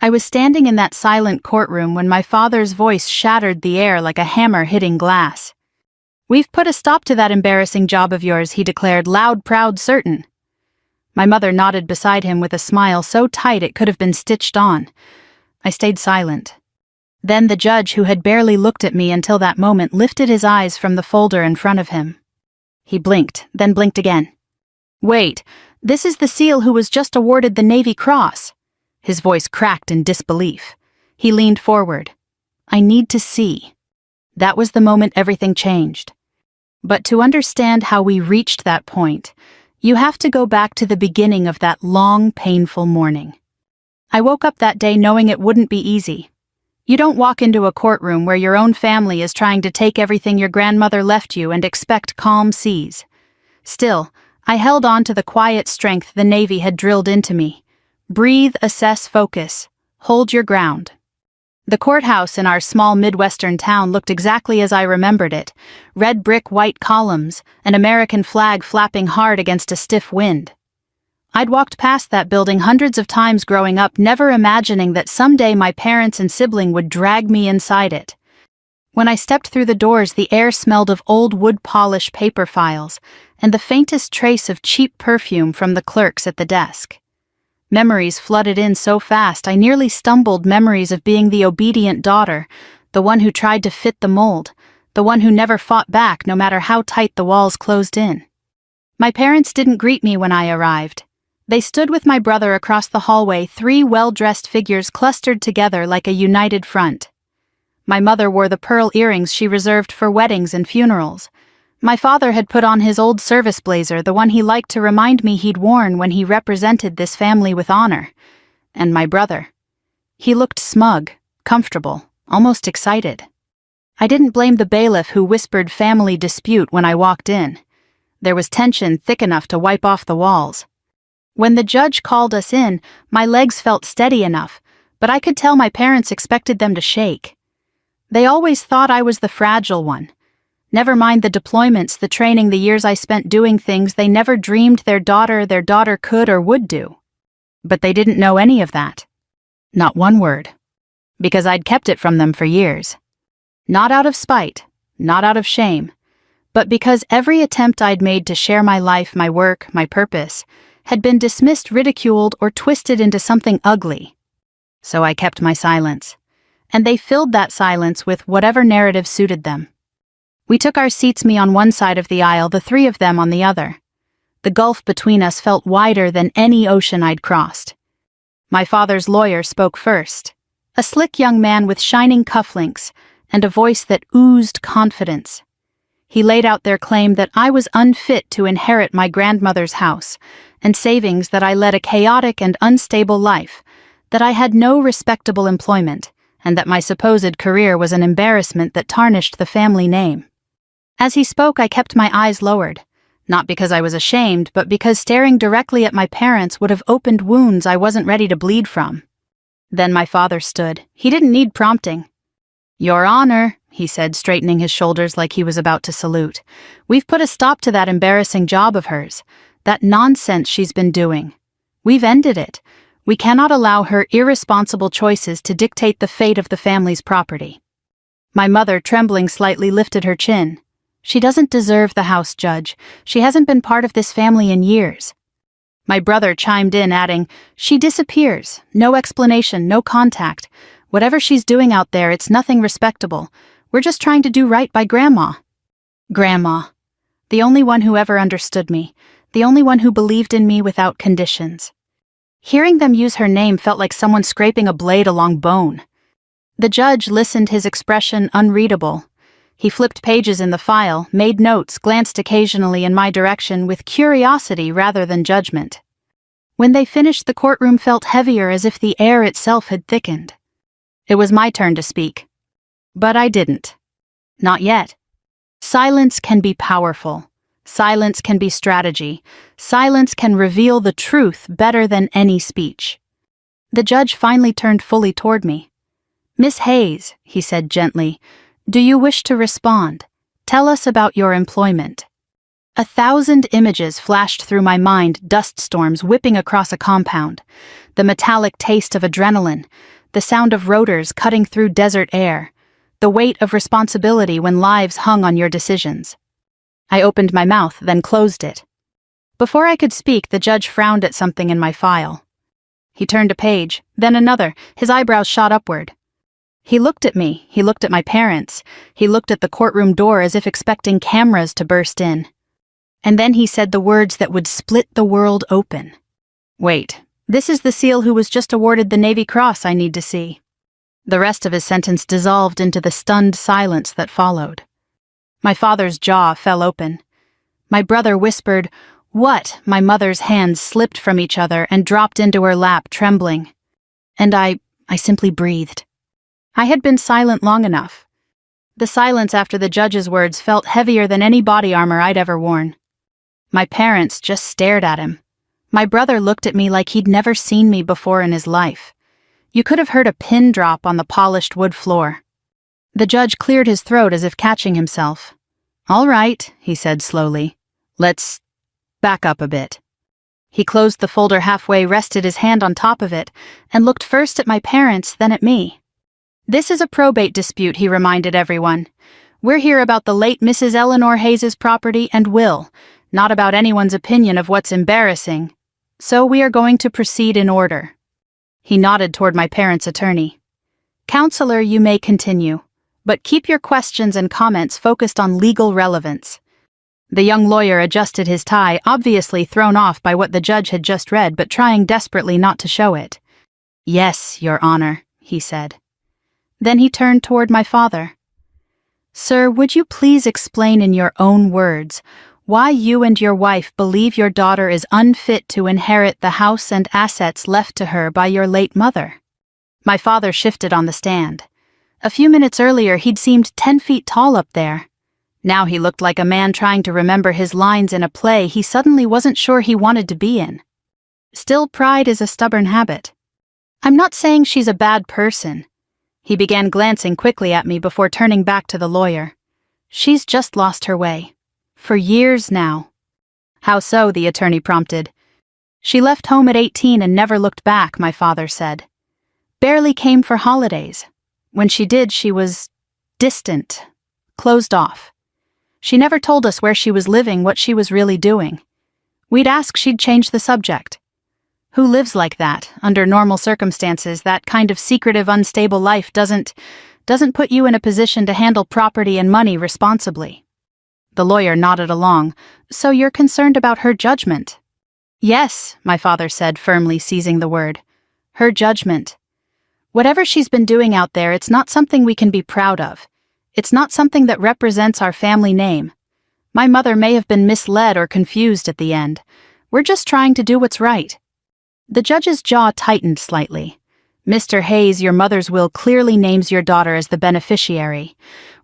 I was standing in that silent courtroom when my father's voice shattered the air like a hammer hitting glass. "We've put a stop to that embarrassing job of yours," he declared, loud, proud, certain. My mother nodded beside him with a smile so tight it could have been stitched on. I stayed silent. Then the judge, who had barely looked at me until that moment, lifted his eyes from the folder in front of him. He blinked, then blinked again. "Wait, this is the SEAL who was just awarded the Navy Cross." His voice cracked in disbelief. He leaned forward. "I need to see." That was the moment everything changed. But to understand how we reached that point, you have to go back to the beginning of that long, painful morning. I woke up that day knowing it wouldn't be easy. You don't walk into a courtroom where your own family is trying to take everything your grandmother left you and expect calm seas. Still, I held on to the quiet strength the Navy had drilled into me. Breathe, assess, focus. Hold your ground. The courthouse in our small Midwestern town looked exactly as I remembered it. Red brick, white columns, an American flag flapping hard against a stiff wind. I'd walked past that building hundreds of times growing up, never imagining that someday my parents and sibling would drag me inside it. When I stepped through the doors, the air smelled of old wood polish paper files and the faintest trace of cheap perfume from the clerks at the desk. Memories flooded in so fast I nearly stumbled, memories of being the obedient daughter, the one who tried to fit the mold, the one who never fought back no matter how tight the walls closed in. My parents didn't greet me when I arrived. They stood with my brother across the hallway, three well-dressed figures clustered together like a united front. My mother wore the pearl earrings she reserved for weddings and funerals. My father had put on his old service blazer, the one he liked to remind me he'd worn when he represented this family with honor. And my brother. He looked smug, comfortable, almost excited. I didn't blame the bailiff who whispered family dispute when I walked in. There was tension thick enough to wipe off the walls. When the judge called us in, my legs felt steady enough, but I could tell my parents expected them to shake. They always thought I was the fragile one. Never mind the deployments, the training, the years I spent doing things they never dreamed their daughter could or would do. But they didn't know any of that. Not one word. Because I'd kept it from them for years. Not out of spite, not out of shame, but because every attempt I'd made to share my life, my work, my purpose, had been dismissed, ridiculed, or twisted into something ugly. So I kept my silence. And they filled that silence with whatever narrative suited them. We took our seats, me on one side of the aisle, the three of them on the other. The gulf between us felt wider than any ocean I'd crossed. My father's lawyer spoke first, a slick young man with shining cufflinks and a voice that oozed confidence. He laid out their claim that I was unfit to inherit my grandmother's house and savings, that I led a chaotic and unstable life, that I had no respectable employment, and that my supposed career was an embarrassment that tarnished the family name. As he spoke, I kept my eyes lowered, not because I was ashamed, but because staring directly at my parents would have opened wounds I wasn't ready to bleed from. Then my father stood. He didn't need prompting. "Your Honor," he said, straightening his shoulders like he was about to salute, "we've put a stop to that embarrassing job of hers, that nonsense she's been doing. We've ended it. We cannot allow her irresponsible choices to dictate the fate of the family's property." My mother, trembling slightly, lifted her chin. "She doesn't deserve the house, Judge. She hasn't been part of this family in years." My brother chimed in, adding, "She disappears. No explanation, no contact. Whatever she's doing out there, it's nothing respectable. We're just trying to do right by Grandma." Grandma. The only one who ever understood me. The only one who believed in me without conditions. Hearing them use her name felt like someone scraping a blade along bone. The judge listened, his expression unreadable. He flipped pages in the file, made notes, glanced occasionally in my direction with curiosity rather than judgment. When they finished, the courtroom felt heavier, as if the air itself had thickened. It was my turn to speak. But I didn't. Not yet. Silence can be powerful. Silence can be strategy. Silence can reveal the truth better than any speech. The judge finally turned fully toward me. "Miss Hayes," he said gently, "do you wish to respond? Tell us about your employment." 1,000 images flashed through my mind, dust storms whipping across a compound, the metallic taste of adrenaline, the sound of rotors cutting through desert air, the weight of responsibility when lives hung on your decisions. I opened my mouth, then closed it. Before I could speak, the judge frowned at something in my file. He turned a page, then another, his eyebrows shot upward. He looked at me, he looked at my parents, he looked at the courtroom door as if expecting cameras to burst in. And then he said the words that would split the world open. Wait, this is the SEAL who was just awarded the Navy Cross I need to see. The rest of his sentence dissolved into the stunned silence that followed. My father's jaw fell open. My brother whispered, "What?" My mother's hands slipped from each other and dropped into her lap, trembling. And I simply breathed. I had been silent long enough. The silence after the judge's words felt heavier than any body armor I'd ever worn. My parents just stared at him. My brother looked at me like he'd never seen me before in his life. You could have heard a pin drop on the polished wood floor. The judge cleared his throat as if catching himself. "All right," he said slowly. "Let's back up a bit." He closed the folder halfway, rested his hand on top of it, and looked first at my parents, then at me. "This is a probate dispute," he reminded everyone. "We're here about the late Mrs. Eleanor Hayes's property and will, not about anyone's opinion of what's embarrassing. So we are going to proceed in order." He nodded toward my parents' attorney. "Counselor, you may continue, but keep your questions and comments focused on legal relevance." The young lawyer adjusted his tie, obviously thrown off by what the judge had just read, but trying desperately not to show it. "Yes, Your Honor," he said. Then he turned toward my father. "Sir, would you please explain in your own words why you and your wife believe your daughter is unfit to inherit the house and assets left to her by your late mother?" My father shifted on the stand. A few minutes earlier, he'd seemed 10 feet tall up there. Now he looked like a man trying to remember his lines in a play he suddenly wasn't sure he wanted to be in. Still, pride is a stubborn habit. "I'm not saying she's a bad person." He began glancing quickly at me before turning back to the lawyer. "She's just lost her way. For years now." "How so?" the attorney prompted. "She left home at 18 and never looked back," my father said. "Barely came for holidays. When she did, she was distant, closed off. She never told us where she was living, what she was really doing. We'd ask, she'd change the subject. Who lives like that? Under normal circumstances, that kind of secretive, unstable life doesn't put you in a position to handle property and money responsibly." The lawyer nodded along. "So you're concerned about her judgment?" "Yes," my father said, firmly seizing the word. "Her judgment. Whatever she's been doing out there, it's not something we can be proud of. It's not something that represents our family name. My mother may have been misled or confused at the end. We're just trying to do what's right." The judge's jaw tightened slightly. "Mr. Hayes, your mother's will clearly names your daughter as the beneficiary.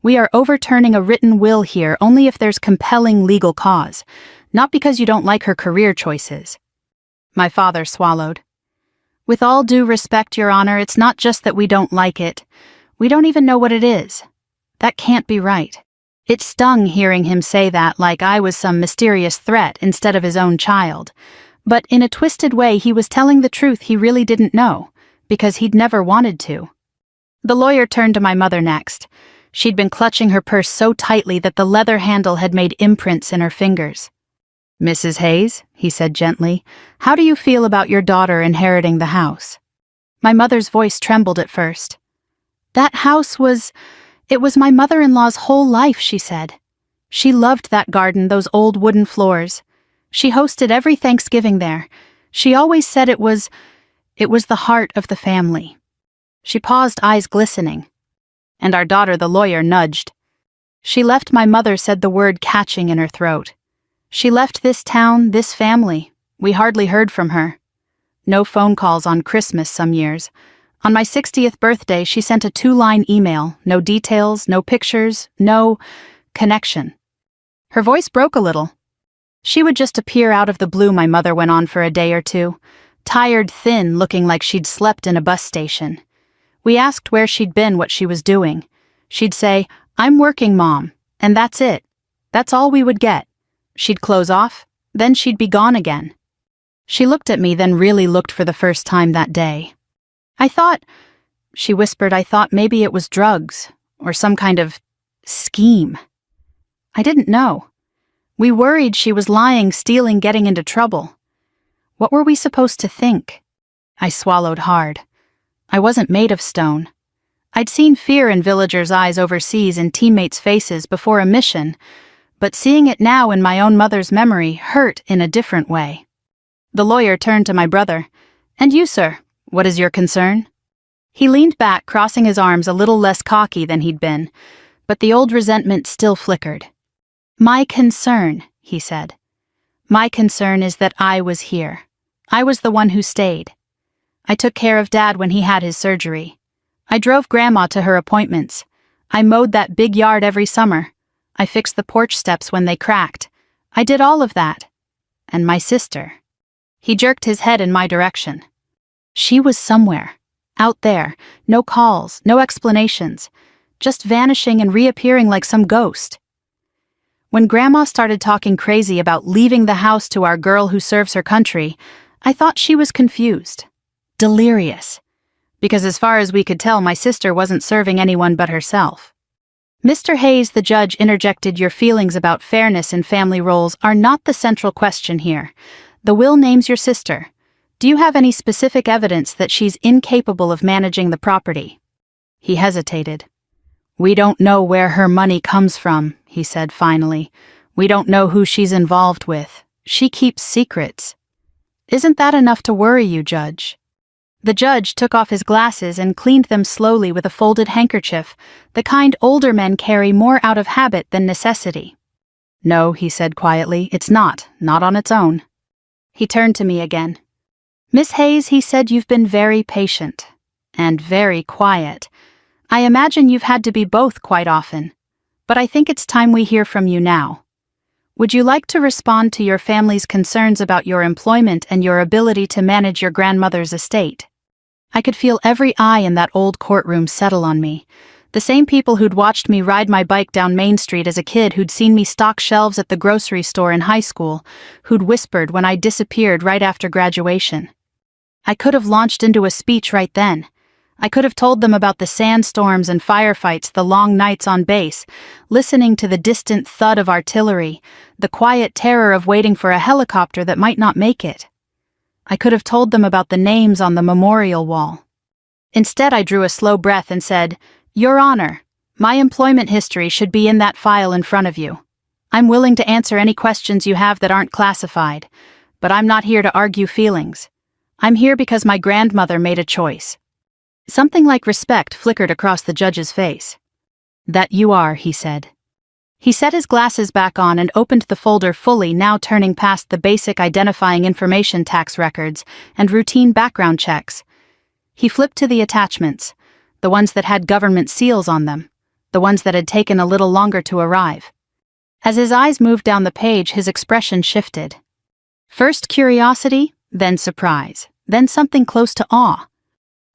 We are overturning a written will here only if there's compelling legal cause, not because you don't like her career choices." My father swallowed. "With all due respect, Your Honor, it's not just that we don't like it. We don't even know what it is. That can't be right." It stung hearing him say that like I was some mysterious threat instead of his own child. But in a twisted way, he was telling the truth he really didn't know, because he'd never wanted to. The lawyer turned to my mother next. She'd been clutching her purse so tightly that the leather handle had made imprints in her fingers. "Mrs. Hayes," he said gently, "how do you feel about your daughter inheriting the house?" My mother's voice trembled at first. "That house it was my mother-in-law's whole life," she said. "She loved that garden, those old wooden floors. She hosted every Thanksgiving there. She always said it was the heart of the family." She paused, eyes glistening. "And our daughter," the lawyer nudged. "She left," my mother said, the word catching in her throat. "She left this town, this family. We hardly heard from her. No phone calls on Christmas some years. On my 60th birthday, she sent a 2-line email, no details, no pictures, no connection." Her voice broke a little. "She would just appear out of the blue," my mother went on for a day or two. "Tired, thin, looking like she'd slept in a bus station. We asked where she'd been, what she was doing. She'd say, 'I'm working, Mom,' and that's it. That's all we would get. She'd close off, then she'd be gone again. She looked at me, then really looked for the first time that day. She whispered, I thought maybe it was drugs, or some kind of scheme. I didn't know. We worried she was lying, stealing, getting into trouble. What were we supposed to think? I swallowed hard. I wasn't made of stone. I'd seen fear in villagers' eyes overseas and teammates' faces before a mission, but seeing it now in my own mother's memory hurt in a different way. The lawyer turned to my brother. And you, sir, what is your concern? He leaned back, crossing his arms, a little less cocky than he'd been, but the old resentment still flickered. My concern, he said. My concern is that I was here. I was the one who stayed. I took care of Dad when he had his surgery. I drove Grandma to her appointments. I mowed that big yard every summer. I fixed the porch steps when they cracked. I did all of that. And my sister. He jerked his head in my direction. She was somewhere. Out there. No calls, no explanations. Just vanishing and reappearing like some ghost. When Grandma started talking crazy about leaving the house to our girl who serves her country, I thought she was confused. Delirious. Because as far as we could tell, my sister wasn't serving anyone but herself. Mr. Hayes, the judge, interjected, your feelings about fairness in family roles are not the central question here. The will names your sister. Do you have any specific evidence that she's incapable of managing the property? He hesitated. We don't know where her money comes from, he said finally. We don't know who she's involved with. She keeps secrets. Isn't that enough to worry you, Judge? The judge took off his glasses and cleaned them slowly with a folded handkerchief, the kind older men carry more out of habit than necessity. No, he said quietly, it's not on its own. He turned to me again. Miss Hayes, he said, you've been very patient. And very quiet. I imagine you've had to be both quite often. But I think it's time we hear from you now. Would you like to respond to your family's concerns about your employment and your ability to manage your grandmother's estate? I could feel every eye in that old courtroom settle on me. The same people who'd watched me ride my bike down Main Street as a kid, who'd seen me stock shelves at the grocery store in high school, who'd whispered when I disappeared right after graduation. I could have launched into a speech right then. I could have told them about the sandstorms and firefights, the long nights on base, listening to the distant thud of artillery, the quiet terror of waiting for a helicopter that might not make it. I could have told them about the names on the memorial wall. Instead, I drew a slow breath and said, Your Honor, my employment history should be in that file in front of you. I'm willing to answer any questions you have that aren't classified, but I'm not here to argue feelings. I'm here because my grandmother made a choice. Something like respect flickered across the judge's face. That you are, he said. He set his glasses back on and opened the folder fully, now turning past the basic identifying information, tax records, and routine background checks. He flipped to the attachments, the ones that had government seals on them, the ones that had taken a little longer to arrive. As his eyes moved down the page, his expression shifted. First curiosity, then surprise, then something close to awe.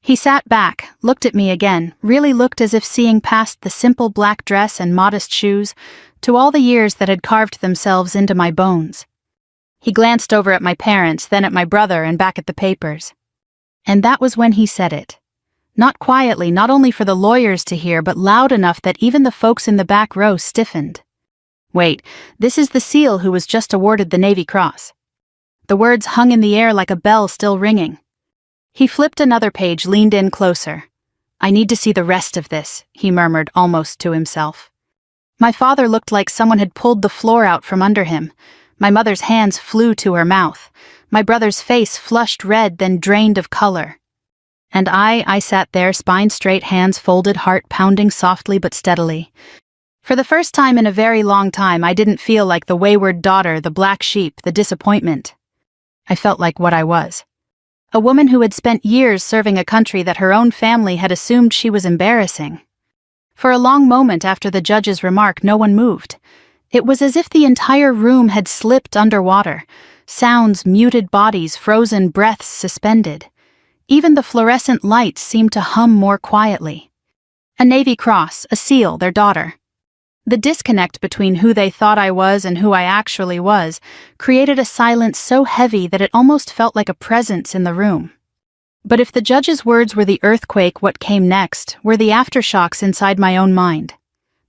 He sat back, looked at me again, really looked as if seeing past the simple black dress and modest shoes to all the years that had carved themselves into my bones. He glanced over at my parents, then at my brother, and back at the papers. And that was when he said it. Not quietly, not only for the lawyers to hear, but loud enough that even the folks in the back row stiffened. Wait, this is the SEAL who was just awarded the Navy Cross. The words hung in the air like a bell still ringing. He flipped another page, leaned in closer. I need to see the rest of this, he murmured almost to himself. My father looked like someone had pulled the floor out from under him. My mother's hands flew to her mouth. My brother's face flushed red, then drained of color. And I sat there, spine straight, hands folded, heart pounding softly but steadily. For the first time in a very long time, I didn't feel like the wayward daughter, the black sheep, the disappointment. I felt like what I was. A woman who had spent years serving a country that her own family had assumed she was embarrassing. For a long moment after the judge's remark, no one moved. It was as if the entire room had slipped underwater, sounds muted, bodies frozen, breaths suspended. Even the fluorescent lights seemed to hum more quietly. A Navy Cross, a SEAL, their daughter. The disconnect between who they thought I was and who I actually was created a silence so heavy that it almost felt like a presence in the room. But if the judge's words were the earthquake, what came next were the aftershocks inside my own mind.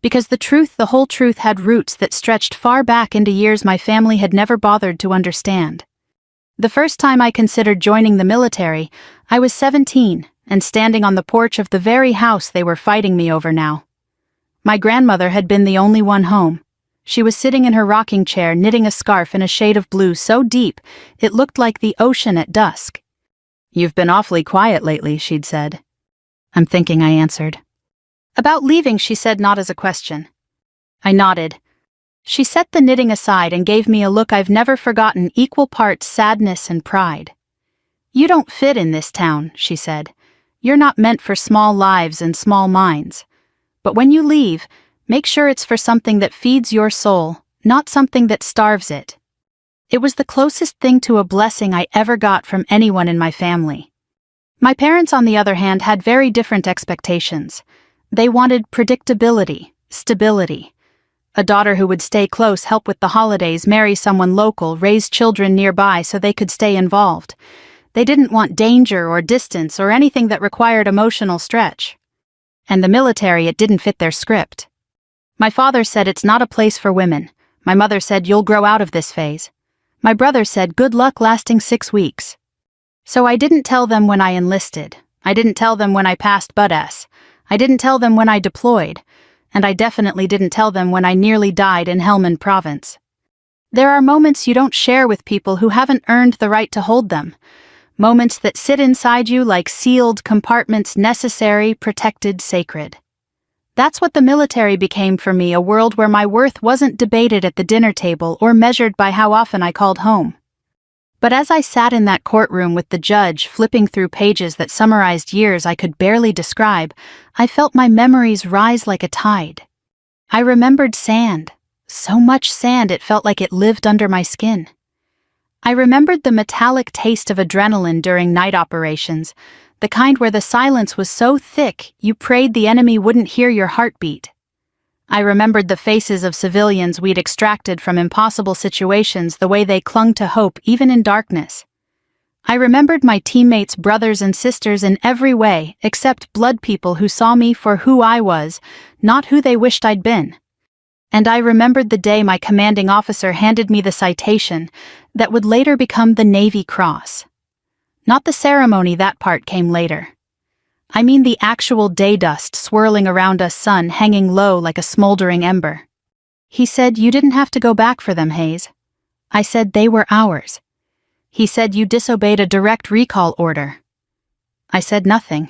Because the whole truth had roots that stretched far back into years my family had never bothered to understand. The first time I considered joining the military, I was 17 and standing on the porch of the very house they were fighting me over now. My grandmother had been the only one home. She was sitting in her rocking chair knitting a scarf in a shade of blue so deep it looked like the ocean at dusk. "You've been awfully quiet lately," she'd said. "I'm thinking," I answered. "About leaving," she said, not as a question. I nodded. She set the knitting aside and gave me a look I've never forgotten, equal parts sadness and pride. "You don't fit in this town," she said. "You're not meant for small lives and small minds. But when you leave, make sure it's for something that feeds your soul, not something that starves it." It was the closest thing to a blessing I ever got from anyone in my family. My parents, on the other hand, had very different expectations. They wanted predictability, stability. A daughter who would stay close, help with the holidays, marry someone local, raise children nearby so they could stay involved. They didn't want danger or distance or anything that required emotional stretch. And the military, it didn't fit their script. My father said it's not a place for women. My mother said you'll grow out of this phase. My brother said good luck lasting 6 weeks. So I didn't tell them when I enlisted. I didn't tell them when I passed BUD/S. I didn't tell them when I deployed. And I definitely didn't tell them when I nearly died in Helmand Province. There are moments you don't share with people who haven't earned the right to hold them. Moments that sit inside you like sealed compartments, necessary, protected, sacred. That's what the military became for me, a world where my worth wasn't debated at the dinner table or measured by how often I called home. But as I sat in that courtroom with the judge, flipping through pages that summarized years I could barely describe, I felt my memories rise like a tide. I remembered sand, so much sand it felt like it lived under my skin. I remembered the metallic taste of adrenaline during night operations, the kind where the silence was so thick you prayed the enemy wouldn't hear your heartbeat. I remembered the faces of civilians we'd extracted from impossible situations, the way they clung to hope even in darkness. I remembered my teammates, brothers and sisters in every way except blood people who saw me for who I was, not who they wished I'd been. And I remembered the day my commanding officer handed me the citation that would later become the Navy Cross. Not the ceremony, that part came later. I mean the actual day dust swirling around us, sun hanging low like a smoldering ember. He said, "You didn't have to go back for them, Hayes." I said, "They were ours." He said, "You disobeyed a direct recall order." I said nothing.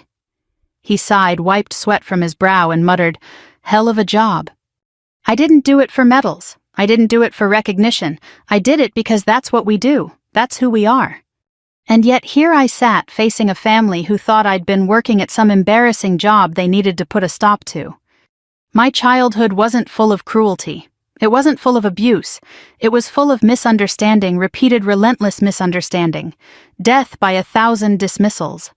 He sighed, wiped sweat from his brow and muttered, "Hell of a job." I didn't do it for medals. I didn't do it for recognition. I did it because that's what we do. That's who we are. And yet here I sat facing a family who thought I'd been working at some embarrassing job they needed to put a stop to. My childhood wasn't full of cruelty. It wasn't full of abuse. It was full of misunderstanding, repeated relentless misunderstanding. Death by 1,000 dismissals.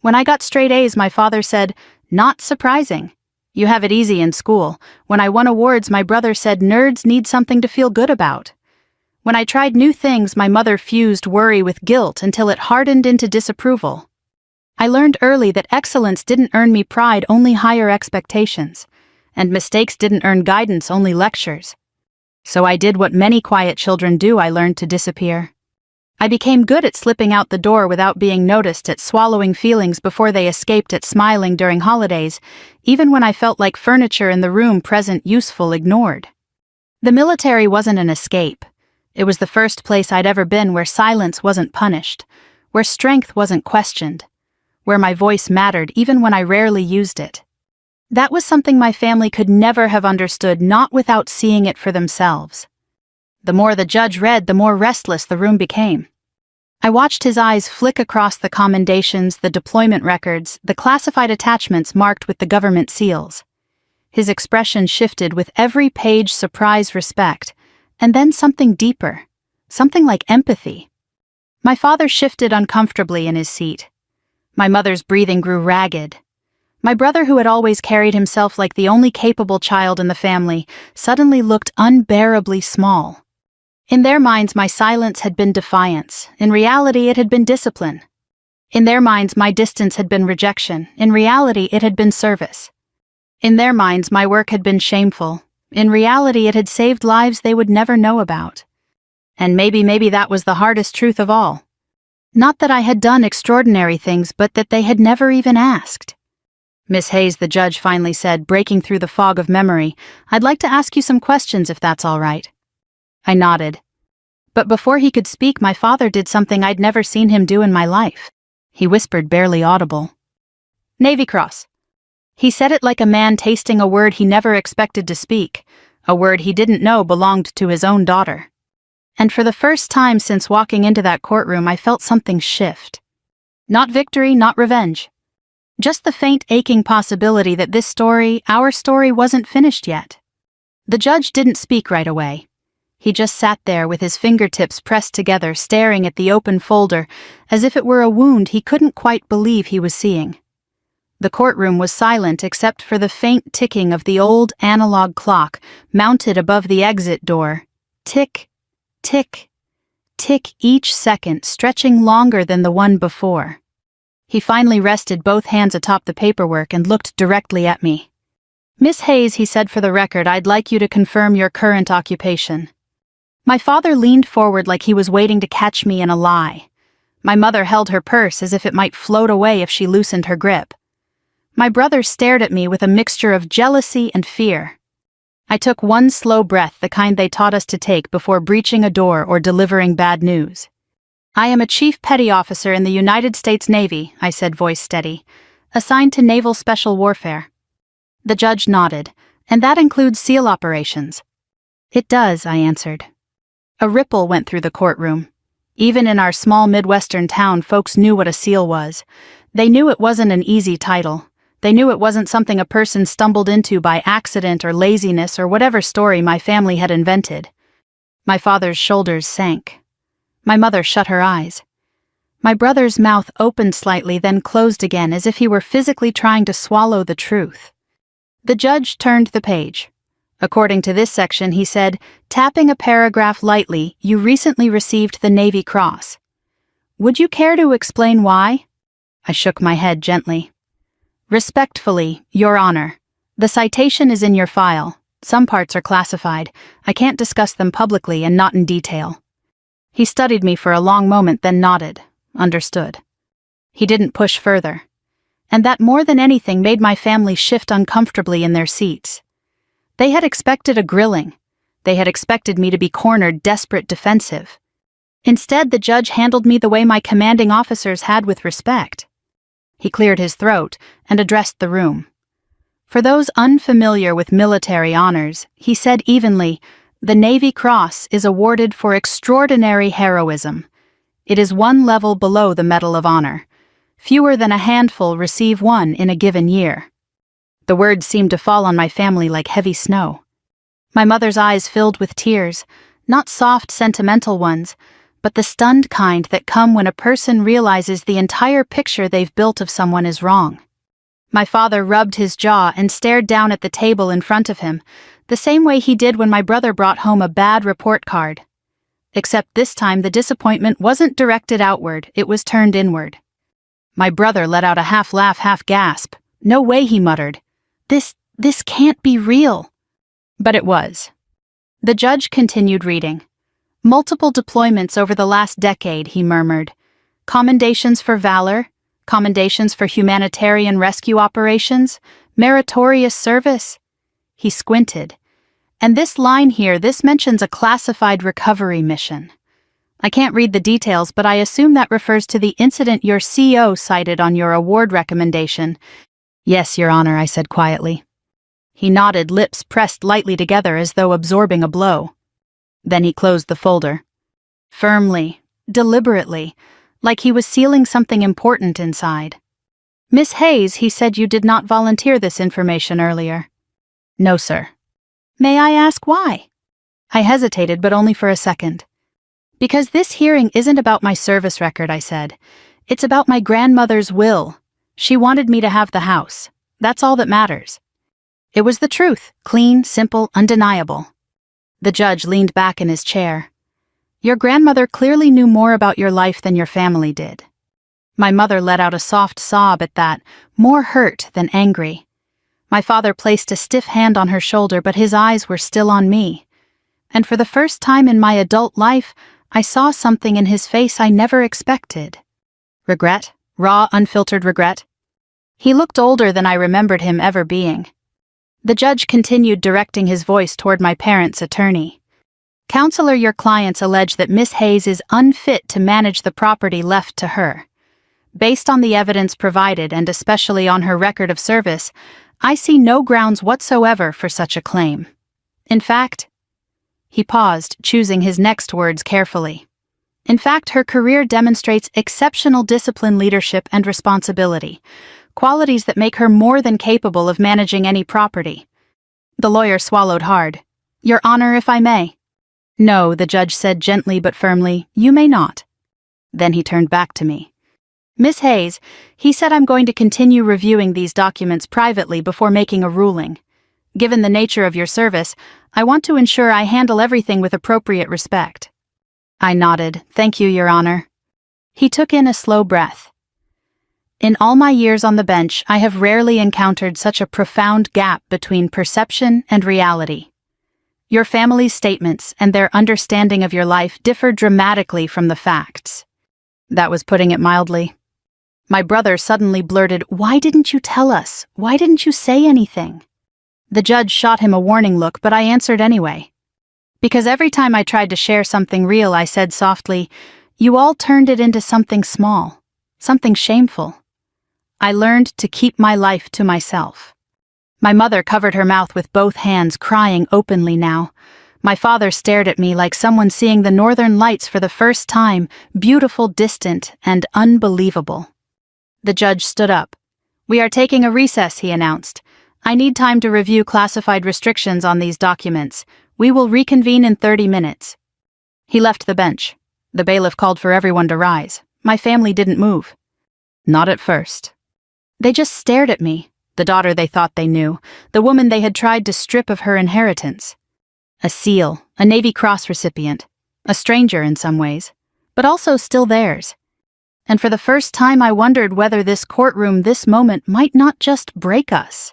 When I got straight A's, my father said, "Not surprising. You have it easy in school." When I won awards, my brother said nerds need something to feel good about. When I tried new things, my mother fused worry with guilt until it hardened into disapproval. I learned early that excellence didn't earn me pride, only higher expectations. And mistakes didn't earn guidance, only lectures. So I did what many quiet children do. I learned to disappear. I became good at slipping out the door without being noticed, at swallowing feelings before they escaped, at smiling during holidays, even when I felt like furniture in the room present, useful, ignored. The military wasn't an escape. It was the first place I'd ever been where silence wasn't punished, where strength wasn't questioned, where my voice mattered even when I rarely used it. That was something my family could never have understood, not without seeing it for themselves. The more the judge read, the more restless the room became. I watched his eyes flick across the commendations, the deployment records, the classified attachments marked with the government seals. His expression shifted with every page, surprise, respect, and then something deeper, something like empathy. My father shifted uncomfortably in his seat. My mother's breathing grew ragged. My brother, who had always carried himself like the only capable child in the family, suddenly looked unbearably small. In their minds, my silence had been defiance. In reality, it had been discipline. In their minds, my distance had been rejection. In reality, it had been service. In their minds, my work had been shameful. In reality, it had saved lives they would never know about. And maybe that was the hardest truth of all. Not that I had done extraordinary things, but that they had never even asked. "Miss Hayes," the judge finally said, breaking through the fog of memory, "I'd like to ask you some questions if that's all right." I nodded. But before he could speak, my father did something I'd never seen him do in my life. He whispered, barely audible, "Navy Cross." He said it like a man tasting a word he never expected to speak, a word he didn't know belonged to his own daughter. And for the first time since walking into that courtroom, I felt something shift. Not victory, not revenge. Just the faint, aching possibility that this story, our story, wasn't finished yet. The judge didn't speak right away. He just sat there with his fingertips pressed together, staring at the open folder, as if it were a wound he couldn't quite believe he was seeing. The courtroom was silent except for the faint ticking of the old analog clock mounted above the exit door. Tick, tick, tick, each second stretching longer than the one before. He finally rested both hands atop the paperwork and looked directly at me. "Miss Hayes," he said, "for the record, I'd like you to confirm your current occupation." My father leaned forward like he was waiting to catch me in a lie. My mother held her purse as if it might float away if she loosened her grip. My brother stared at me with a mixture of jealousy and fear. I took one slow breath, the kind they taught us to take before breaching a door or delivering bad news. "I am a Chief Petty Officer in the United States Navy," I said, voice steady, "assigned to Naval Special Warfare." The judge nodded. "And that includes SEAL operations." "It does," I answered. A ripple went through the courtroom. Even in our small Midwestern town, folks knew what a SEAL was. They knew it wasn't an easy title. They knew it wasn't something a person stumbled into by accident or laziness or whatever story my family had invented. My father's shoulders sank. My mother shut her eyes. My brother's mouth opened slightly, then closed again, as if he were physically trying to swallow the truth. The judge turned the page. According to this section, he said, tapping a paragraph lightly, "You recently received the Navy Cross. Would you care to explain why?" I shook my head gently. "Respectfully, Your Honor, the citation is in your file. Some parts are classified. I can't discuss them publicly and not in detail." He studied me for a long moment, then nodded. Understood. He didn't push further. And that more than anything made my family shift uncomfortably in their seats. They had expected a grilling. They had expected me to be cornered, desperate, defensive. Instead, the judge handled me the way my commanding officers had, with respect. He cleared his throat and addressed the room. For those unfamiliar with military honors, he said evenly, "The Navy Cross is awarded for extraordinary heroism. It is one level below the Medal of Honor. Fewer than a handful receive one in a given year." The words seemed to fall on my family like heavy snow. My mother's eyes filled with tears, not soft, sentimental ones, but the stunned kind that come when a person realizes the entire picture they've built of someone is wrong. My father rubbed his jaw and stared down at the table in front of him, the same way he did when my brother brought home a bad report card. Except this time the disappointment wasn't directed outward, it was turned inward. My brother let out a half-laugh, half-gasp. "No way," he muttered. This can't be real." But it was. The judge continued reading. "Multiple deployments over the last decade," he murmured. "Commendations for valor, commendations for humanitarian rescue operations, meritorious service." He squinted. "And this line here, this mentions a classified recovery mission. I can't read the details, but I assume that refers to the incident your CO cited on your award recommendation." "Yes, Your Honor," I said quietly. He nodded, lips pressed lightly together as though absorbing a blow. Then he closed the folder. Firmly, deliberately, like he was sealing something important inside. "Miss Hayes," he said, "you did not volunteer this information earlier." "No, sir." "May I ask why?" I hesitated, but only for a second. "Because this hearing isn't about my service record," I said. "It's about my grandmother's will. She wanted me to have the house. That's all that matters. It was the truth, clean, simple, undeniable. The judge leaned back in his chair. Your grandmother clearly knew more about your life than your family did. My mother let out a soft sob at that, more hurt than angry. My father placed a stiff hand on her shoulder, but his eyes were still on me. And for the first time in my adult life, I saw something in his face I never expected. Regret, raw, unfiltered regret. He looked older than I remembered him ever being. The judge continued, directing his voice toward my parents' attorney. Counselor, your clients allege that Miss Hayes is unfit to manage the property left to her. Based on the evidence provided, and especially on her record of service, I see no grounds whatsoever for such a claim. In fact, he paused, choosing his next words carefully. In fact, her career demonstrates exceptional discipline, leadership, and responsibility, qualities that make her more than capable of managing any property. The lawyer swallowed hard. Your Honor, if I may. No, the judge said gently but firmly, you may not. Then he turned back to me. Miss Hayes, he said I'm going to continue reviewing these documents privately before making a ruling. Given the nature of your service, I want to ensure I handle everything with appropriate respect. I nodded. Thank you, Your Honor. He took in a slow breath. In all my years on the bench, I have rarely encountered such a profound gap between perception and reality. Your family's statements and their understanding of your life differ dramatically from the facts. That was putting it mildly. My brother suddenly blurted, Why didn't you tell us? Why didn't you say anything? The judge shot him a warning look, but I answered anyway. Because every time I tried to share something real, I said softly, You all turned it into something small, something shameful. I learned to keep my life to myself. My mother covered her mouth with both hands, crying openly now. My father stared at me like someone seeing the northern lights for the first time, beautiful, distant, and unbelievable. The judge stood up. We are taking a recess, he announced. I need time to review classified restrictions on these documents. We will reconvene in 30 minutes. He left the bench. The bailiff called for everyone to rise. My family didn't move. Not at first. They just stared at me, the daughter they thought they knew, the woman they had tried to strip of her inheritance. A SEAL, a Navy Cross recipient, a stranger in some ways, but also still theirs. And for the first time I wondered whether this courtroom, this moment, might not just break us,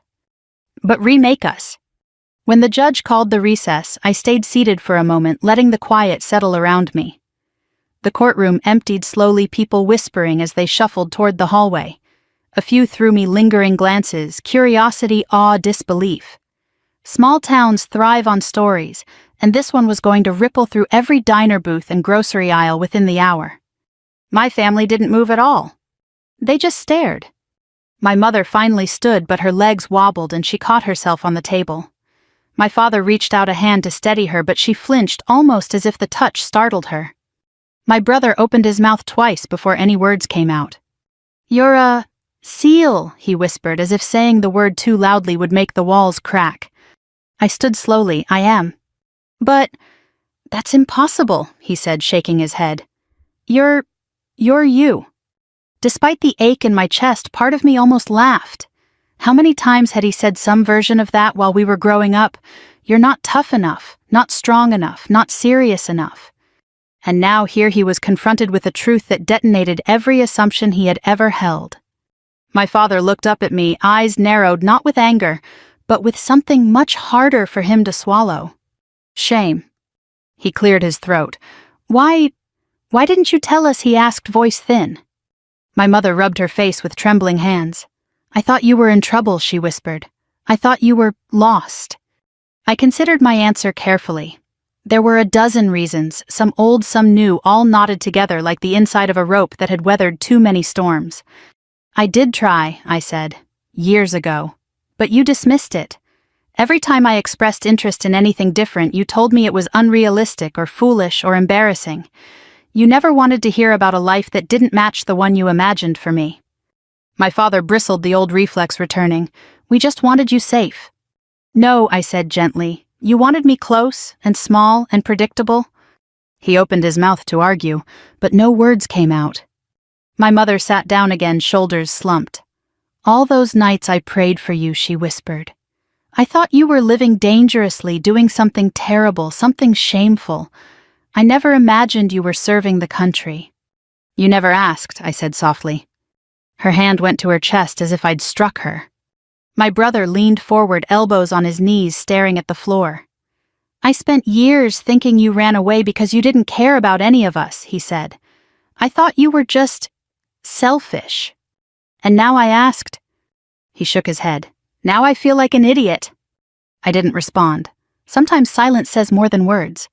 but remake us. When the judge called the recess, I stayed seated for a moment, letting the quiet settle around me. The courtroom emptied slowly, people whispering as they shuffled toward the hallway. A few threw me lingering glances, curiosity, awe, disbelief. Small towns thrive on stories, and this one was going to ripple through every diner booth and grocery aisle within the hour. My family didn't move at all. They just stared. My mother finally stood, but her legs wobbled and she caught herself on the table. My father reached out a hand to steady her, but she flinched almost as if the touch startled her. My brother opened his mouth twice before any words came out. You're a SEAL, he whispered, as if saying the word too loudly would make the walls crack. I stood slowly. I am. But that's impossible, he said, shaking his head. You're you. Despite the ache in my chest, part of me almost laughed. How many times had he said some version of that while we were growing up? You're not tough enough, not strong enough, not serious enough. And now here he was confronted with a truth that detonated every assumption he had ever held. My father looked up at me, eyes narrowed not with anger, but with something much harder for him to swallow. Shame. He cleared his throat. Why didn't you tell us, he asked, voice thin. My mother rubbed her face with trembling hands. I thought you were in trouble, she whispered. I thought you were lost. I considered my answer carefully. There were a dozen reasons, some old, some new, all knotted together like the inside of a rope that had weathered too many storms. I did try, I said, years ago, but you dismissed it. Every time I expressed interest in anything different, you told me it was unrealistic or foolish or embarrassing. You never wanted to hear about a life that didn't match the one you imagined for me. My father bristled, the old reflex returning. We just wanted you safe. No, I said gently. You wanted me close and small and predictable. He opened his mouth to argue, but no words came out. My mother sat down again, shoulders slumped. All those nights I prayed for you, she whispered. I thought you were living dangerously, doing something terrible, something shameful. I never imagined you were serving the country. You never asked, I said softly. Her hand went to her chest as if I'd struck her. My brother leaned forward, elbows on his knees, staring at the floor. I spent years thinking you ran away because you didn't care about any of us, he said. I thought you were just selfish. And now I asked. He shook his head. Now I feel like an idiot. I didn't respond. Sometimes silence says more than words.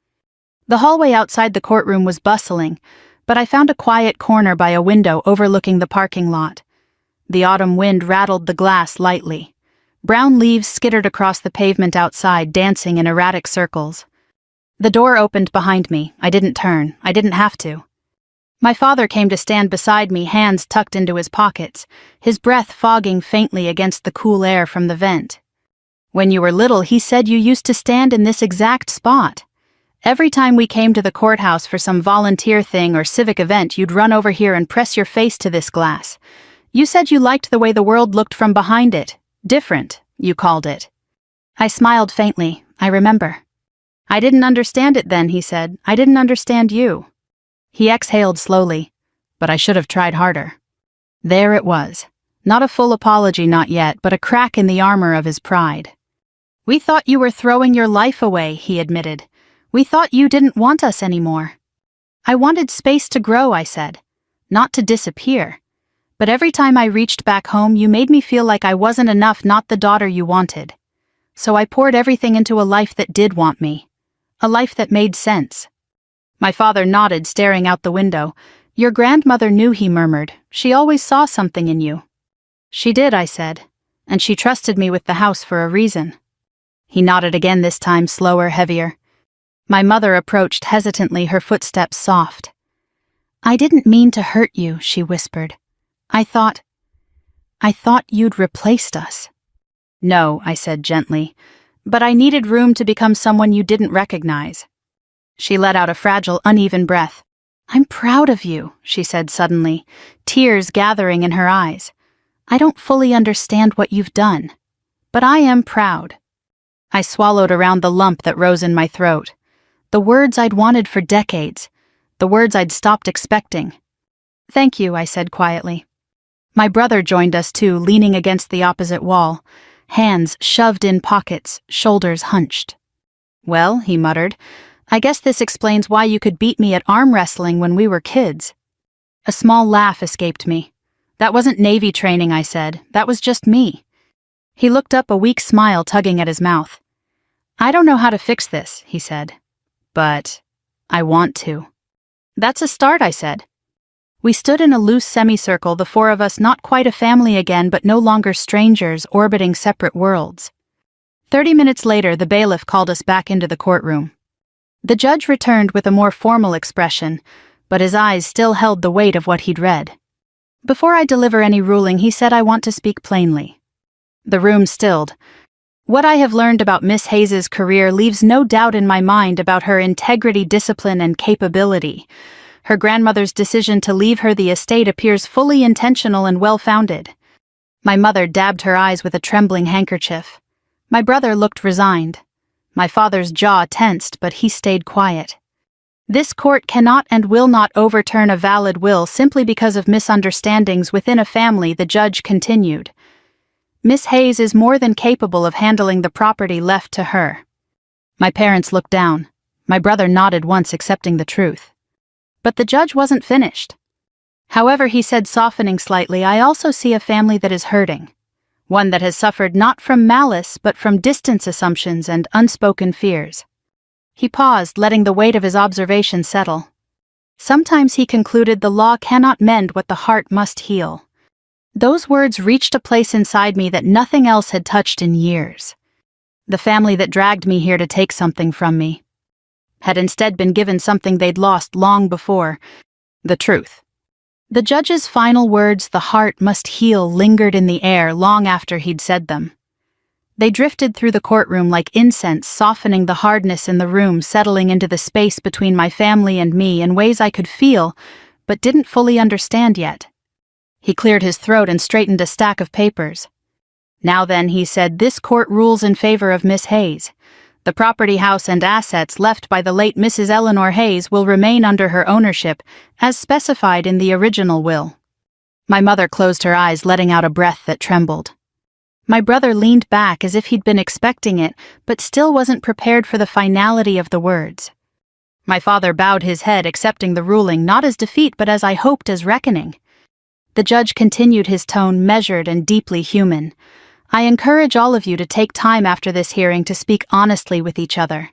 The hallway outside the courtroom was bustling, but I found a quiet corner by a window overlooking the parking lot. The autumn wind rattled the glass lightly. Brown leaves skittered across the pavement outside, dancing in erratic circles. The door opened behind me. I didn't turn. I didn't have to. My father came to stand beside me, hands tucked into his pockets, his breath fogging faintly against the cool air from the vent. When you were little, he said you used to stand in this exact spot. Every time we came to the courthouse for some volunteer thing or civic event, you'd run over here and press your face to this glass. You said you liked the way the world looked from behind it. Different, you called it. I smiled faintly. I remember. I didn't understand it then, he said. I didn't understand you. He exhaled slowly, but I should have tried harder. There it was. Not a full apology, not yet, but a crack in the armor of his pride. We thought you were throwing your life away, he admitted. We thought you didn't want us anymore. I wanted space to grow, I said. Not to disappear. But every time I reached back home, you made me feel like I wasn't enough, not the daughter you wanted. So I poured everything into a life that did want me. A life that made sense. My father nodded, staring out the window. Your grandmother knew, he murmured. She always saw something in you. She did, I said. And she trusted me with the house for a reason. He nodded again, this time slower, heavier. My mother approached hesitantly, her footsteps soft. I didn't mean to hurt you, she whispered. I thought you'd replaced us. No, I said gently, but I needed room to become someone you didn't recognize. She let out a fragile, uneven breath. I'm proud of you, she said suddenly, tears gathering in her eyes. I don't fully understand what you've done, but I am proud. I swallowed around the lump that rose in my throat. The words I'd wanted for decades, the words I'd stopped expecting. Thank you, I said quietly. My brother joined us too, leaning against the opposite wall, hands shoved in pockets, shoulders hunched. Well, he muttered, I guess this explains why you could beat me at arm wrestling when we were kids. A small laugh escaped me. That wasn't Navy training, I said. That was just me. He looked up, a weak smile tugging at his mouth. I don't know how to fix this, he said. But I want to. That's a start, I said. We stood in a loose semicircle, the four of us, not quite a family again, but no longer strangers, orbiting separate worlds. 30 minutes later, the bailiff called us back into the courtroom. The judge returned with a more formal expression, but his eyes still held the weight of what he'd read. Before I deliver any ruling, he said, I want to speak plainly. The room stilled. What I have learned about Miss Hayes's career leaves no doubt in my mind about her integrity, discipline, and capability. Her grandmother's decision to leave her the estate appears fully intentional and well-founded. My mother dabbed her eyes with a trembling handkerchief. My brother looked resigned. My father's jaw tensed, but he stayed quiet. This court cannot and will not overturn a valid will simply because of misunderstandings within a family, the judge continued. Miss Hayes is more than capable of handling the property left to her. My parents looked down. My brother nodded once, accepting the truth. But the judge wasn't finished. However, he said, softening slightly, I also see a family that is hurting. One that has suffered not from malice, but from distance assumptions and unspoken fears. He paused, letting the weight of his observation settle. Sometimes, he concluded, the law cannot mend what the heart must heal. Those words reached a place inside me that nothing else had touched in years. The family that dragged me here to take something from me had instead been given something they'd lost long before, the truth. The judge's final words, the heart must heal, lingered in the air long after he'd said them. They drifted through the courtroom like incense, softening the hardness in the room, settling into the space between my family and me in ways I could feel, but didn't fully understand yet. He cleared his throat and straightened a stack of papers. "Now then," he said, "this court rules in favor of Miss Hayes. The property, house, and assets left by the late Mrs. Eleanor Hayes will remain under her ownership, as specified in the original will." My mother closed her eyes, letting out a breath that trembled. My brother leaned back as if he'd been expecting it, but still wasn't prepared for the finality of the words. My father bowed his head, accepting the ruling not as defeat but as I hoped as reckoning. The judge continued, his tone measured and deeply human. "I encourage all of you to take time after this hearing to speak honestly with each other.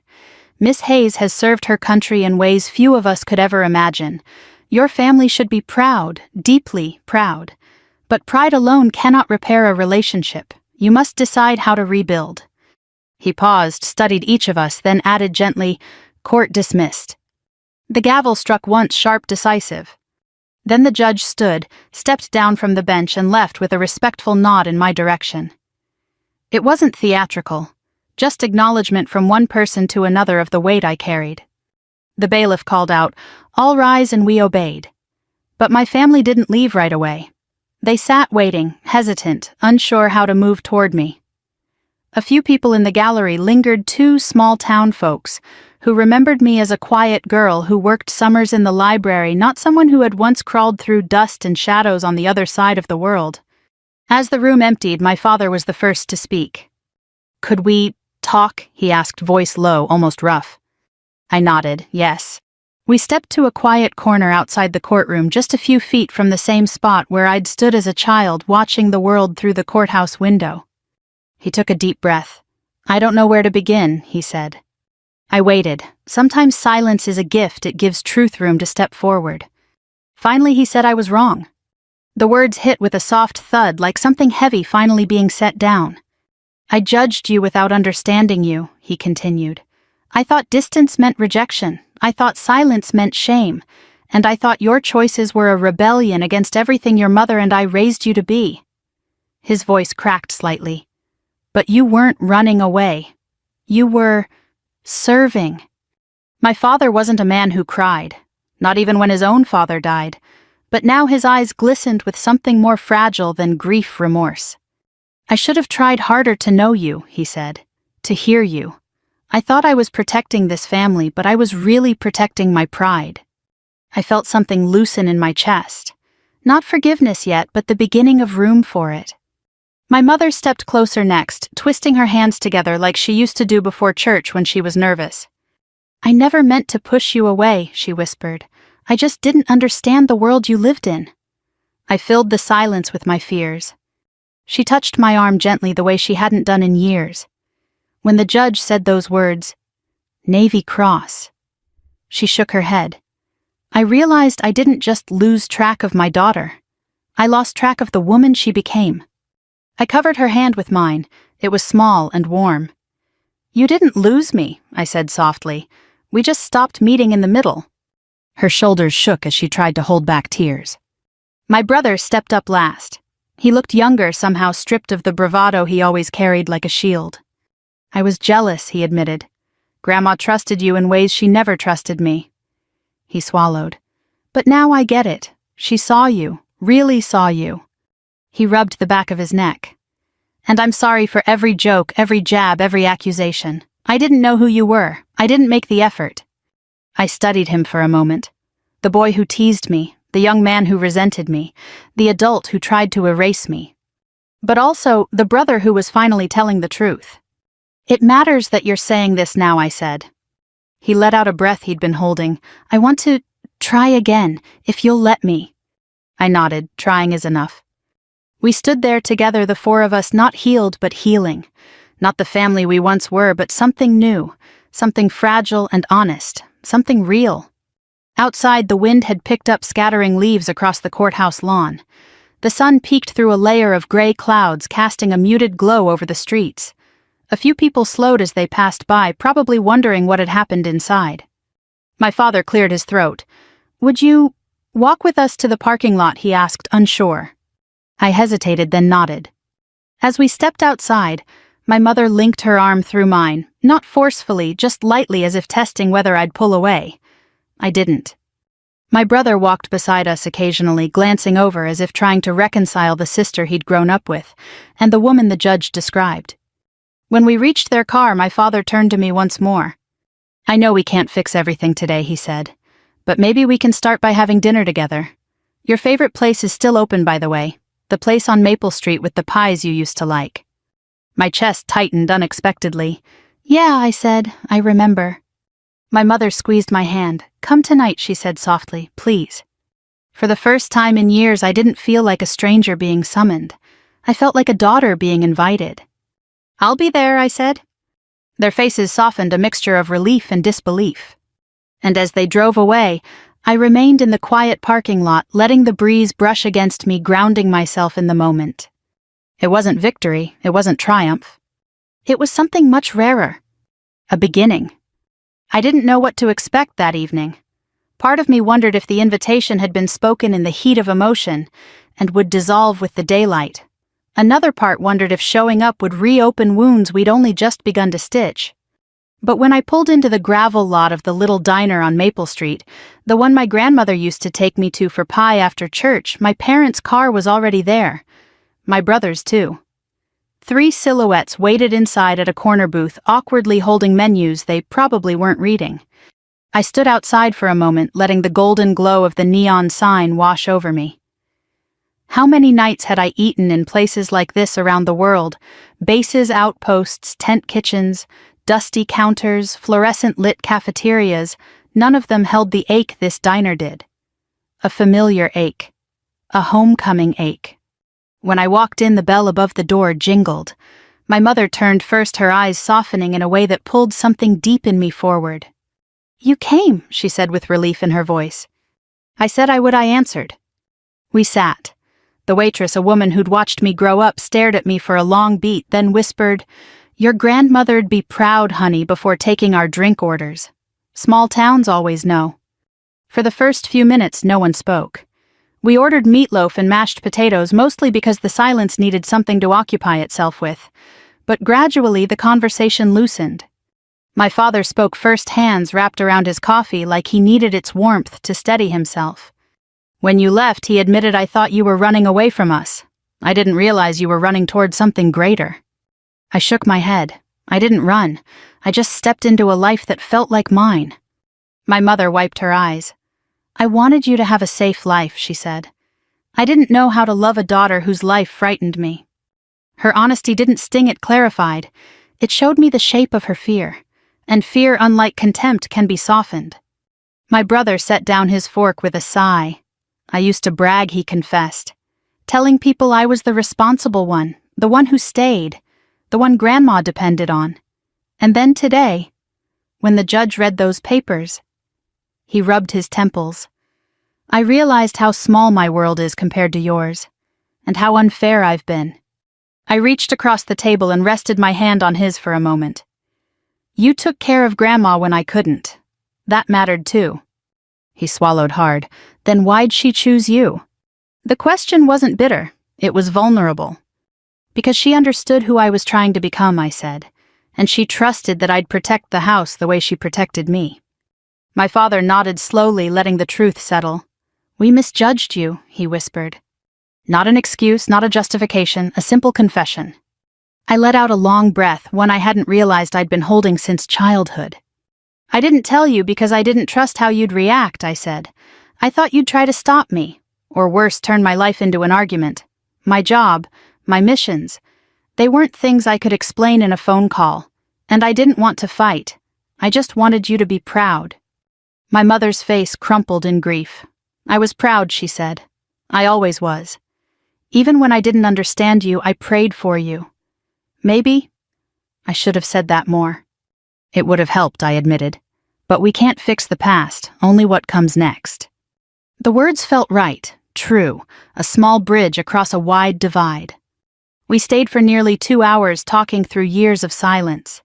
Miss Hayes has served her country in ways few of us could ever imagine. Your family should be proud, deeply proud. But pride alone cannot repair a relationship. You must decide how to rebuild." He paused, studied each of us, then added gently, "Court dismissed." The gavel struck once, sharp, decisive. Then the judge stood, stepped down from the bench, and left with a respectful nod in my direction. It wasn't theatrical, just acknowledgement from one person to another of the weight I carried. The bailiff called out, "All rise," and we obeyed. But my family didn't leave right away. They sat waiting, hesitant, unsure how to move toward me. A few people in the gallery lingered, two small-town folks, who remembered me as a quiet girl who worked summers in the library, not someone who had once crawled through dust and shadows on the other side of the world. As the room emptied, my father was the first to speak. "Could we talk?" he asked, voice low, almost rough. I nodded, yes. We stepped to a quiet corner outside the courtroom, just a few feet from the same spot where I'd stood as a child watching the world through the courthouse window. He took a deep breath. "I don't know where to begin," he said. I waited. Sometimes silence is a gift, it gives truth room to step forward. Finally he said I was wrong. The words hit with a soft thud, like something heavy finally being set down. "I judged you without understanding you," he continued. "I thought distance meant rejection. I thought silence meant shame. And I thought your choices were a rebellion against everything your mother and I raised you to be." His voice cracked slightly. "But you weren't running away. You were serving." My father wasn't a man who cried, not even when his own father died, but now his eyes glistened with something more fragile than grief, remorse. "I should have tried harder to know you," he said, "to hear you. I thought I was protecting this family, but I was really protecting my pride." I felt something loosen in my chest. Not forgiveness yet, but the beginning of room for it. My mother stepped closer next, twisting her hands together like she used to do before church when she was nervous. "I never meant to push you away," she whispered. "I just didn't understand the world you lived in." I filled the silence with my fears. She touched my arm gently the way she hadn't done in years. When the judge said those words, "Navy Cross," she shook her head. I realized I didn't just lose track of my daughter. I lost track of the woman she became. I covered her hand with mine. It was small and warm. "You didn't lose me," I said softly. "We just stopped meeting in the middle." Her shoulders shook as she tried to hold back tears. My brother stepped up last. He looked younger, somehow stripped of the bravado he always carried like a shield. "I was jealous," he admitted. "Grandma trusted you in ways she never trusted me." He swallowed. "But now I get it. She saw you, really saw you." He rubbed the back of his neck. "And I'm sorry for every joke, every jab, every accusation. I didn't know who you were. I didn't make the effort." I studied him for a moment. The boy who teased me, the young man who resented me, the adult who tried to erase me. But also the brother who was finally telling the truth. "It matters that you're saying this now," I said. He let out a breath he'd been holding. "I want to try again, if you'll let me." I nodded. Trying is enough. We stood there together, the four of us, not healed but healing. Not the family we once were, but something new, something fragile and honest, something real. Outside, the wind had picked up, scattering leaves across the courthouse lawn. The sun peeked through a layer of gray clouds, casting a muted glow over the streets. A few people slowed as they passed by, probably wondering what had happened inside. My father cleared his throat. "Would you walk with us to the parking lot?" he asked, unsure. I hesitated, then nodded. As we stepped outside, my mother linked her arm through mine, not forcefully, just lightly, as if testing whether I'd pull away. I didn't. My brother walked beside us occasionally, glancing over as if trying to reconcile the sister he'd grown up with, and the woman the judge described. When we reached their car, my father turned to me once more. "I know we can't fix everything today," he said, "but maybe we can start by having dinner together. Your favorite place is still open, by the way, the place on Maple Street with the pies you used to like." My chest tightened unexpectedly. "Yeah," I said, "I remember." My mother squeezed my hand. "Come tonight," she said softly, "please." For the first time in years, I didn't feel like a stranger being summoned. I felt like a daughter being invited. "I'll be there," I said. Their faces softened, a mixture of relief and disbelief. And as they drove away, I remained in the quiet parking lot, letting the breeze brush against me, grounding myself in the moment. It wasn't victory, it wasn't triumph. It was something much rarer. A beginning. I didn't know what to expect that evening. Part of me wondered if the invitation had been spoken in the heat of emotion and would dissolve with the daylight. Another part wondered if showing up would reopen wounds we'd only just begun to stitch. But when I pulled into the gravel lot of the little diner on Maple Street, the one my grandmother used to take me to for pie after church, my parents' car was already there. My brother's too. 3 silhouettes waited inside at a corner booth, awkwardly holding menus they probably weren't reading. I stood outside for a moment, letting the golden glow of the neon sign wash over me. How many nights had I eaten in places like this around the world? Bases, outposts, tent kitchens, dusty counters, fluorescent-lit cafeterias. None of them held the ache this diner did. A familiar ache. A homecoming ache. When I walked in, the bell above the door jingled. My mother turned first, her eyes softening in a way that pulled something deep in me forward. "You came," she said with relief in her voice. I said I would, I answered. We sat. The waitress, a woman who'd watched me grow up, stared at me for a long beat, then whispered, "Your grandmother'd be proud, honey," before taking our drink orders. Small towns always know. For the first few minutes, no one spoke. We ordered meatloaf and mashed potatoes, mostly because the silence needed something to occupy itself with. But gradually, the conversation loosened. My father spoke first, hands wrapped around his coffee like he needed its warmth to steady himself. "When you left, he admitted, I thought you were running away from us. I didn't realize you were running toward something greater." I shook my head. I didn't run. I just stepped into a life that felt like mine. My mother wiped her eyes. "I wanted you to have a safe life," she said. "I didn't know how to love a daughter whose life frightened me." Her honesty didn't sting, it clarified. It showed me the shape of her fear. And fear, unlike contempt, can be softened. My brother set down his fork with a sigh. "I used to brag," he confessed, "telling people I was the responsible one, the one who stayed, the one Grandma depended on. And then today, when the judge read those papers," he rubbed his temples, "I realized how small my world is compared to yours, and how unfair I've been." I reached across the table and rested my hand on his for a moment. "You took care of Grandma when I couldn't. That mattered too." He swallowed hard. "Then why'd she choose you?" The question wasn't bitter, it was vulnerable. "Because she understood who I was trying to become," I said, "and she trusted that I'd protect the house the way she protected me." My father nodded slowly, letting the truth settle. "We misjudged you," he whispered. Not an excuse, not a justification, a simple confession. I let out a long breath, one I hadn't realized I'd been holding since childhood. "I didn't tell you because I didn't trust how you'd react," I said. "I thought you'd try to stop me, or worse, turn my life into an argument. My job, my missions, they weren't things I could explain in a phone call, and I didn't want to fight. I just wanted you to be proud." My mother's face crumpled in grief. "I was proud," she said. "I always was. Even when I didn't understand you, I prayed for you. Maybe I should have said that more." "It would have helped," I admitted. "But we can't fix the past, only what comes next." The words felt right, true, a small bridge across a wide divide. We stayed for nearly 2 hours talking through years of silence.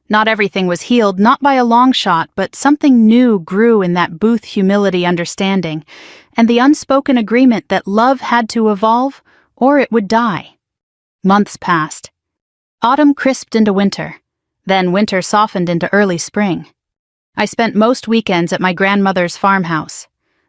Not everything was healed, not by a long shot, but something new grew in that booth: humility, understanding, and the unspoken agreement that love had to evolve or it would die. Months passed. Autumn crisped into winter. Then winter softened into early spring. I spent most weekends at my grandmother's farmhouse.